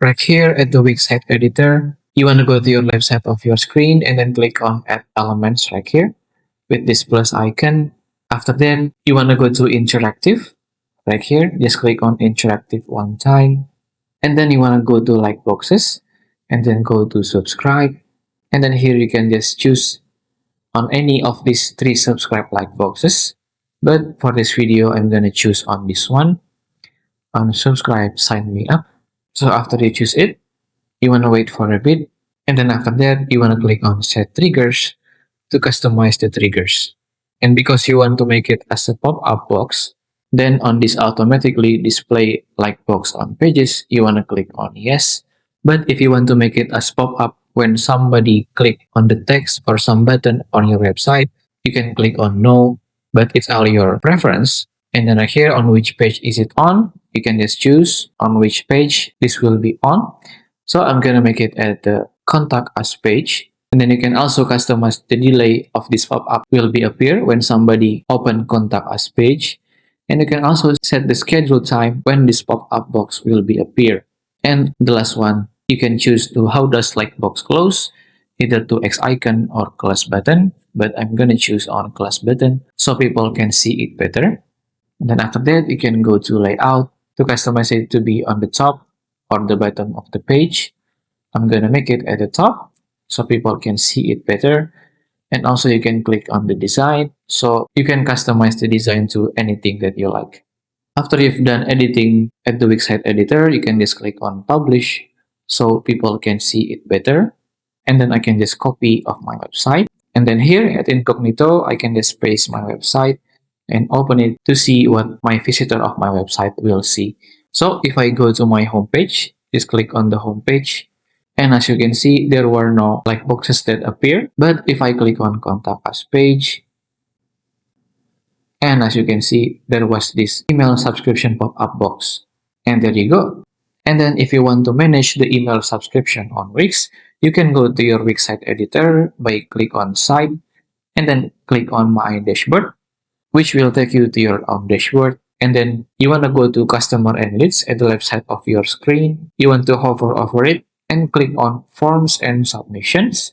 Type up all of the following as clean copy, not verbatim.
Right here at the WIX site editor, you want to go to your left side of your screen and then click on Add Elements right here with this plus icon. After that, you want to go to Interactive right here. Just click on Interactive one time. And then you want to go to Like Boxes and then go to Subscribe. And then here you can just choose on any of these three subscribe like boxes. But for this video, I'm going to choose on this one. On subscribe, sign me up. So after you choose it, you want to wait for a bit. And then after that, you want to click on set triggers to customize the triggers. And because you want to make it as a pop-up box, then on this automatically display like box on pages, you want to click on yes. But if you want to make it as pop-up when somebody click on the text or some button on your website, you can click on no, but it's all your preference. And then here on which page is it on, you can just choose on which page this will be on. So I'm gonna make it at the contact us page. And then you can also customize the delay of this pop-up will be appear when somebody open contact us page. And you can also set the schedule time when this pop-up box will be appear. And the last one, you can choose to how does like box close, either to X icon or close button. But I'm gonna choose on close button so people can see it better. And then after that, you can go to layout to customize it to be on the top or the bottom of the page. I'm gonna make it at the top so people can see it better. And also you can click on the design so you can customize the design to anything that you like. After you've done editing at the WIX site editor, you can just click on publish so people can see it better. And then I can just copy of my website. And then here at incognito, I can just paste my website and open it to see what my visitor of my website will see. So if I go to my homepage, just click on the homepage. And as you can see, there were no like boxes that appear. But if I click on contact us page, and as you can see, there was this email subscription pop-up box. And there you go. And then if you want to manage the email subscription on WIX, you can go to your WIX site editor by click on site and then click on my dashboard, which will take you to your own dashboard. And then you want to go to customer and leads at the left side of your screen. You want to hover over it and click on forms and submissions.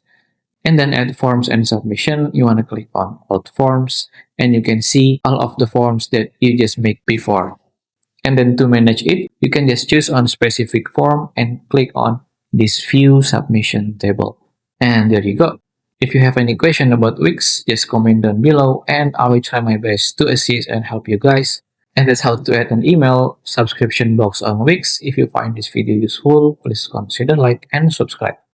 And then at forms and submission, you want to click on all forms and you can see all of the forms that you just made before. And then to manage it, you can just choose on specific form and click on this view submission table. And there you go. If you have any question about WIX, just comment down below and I will try my best to assist and help you guys. And that's how to add an email subscription box on WIX. If you find this video useful, please consider like and subscribe.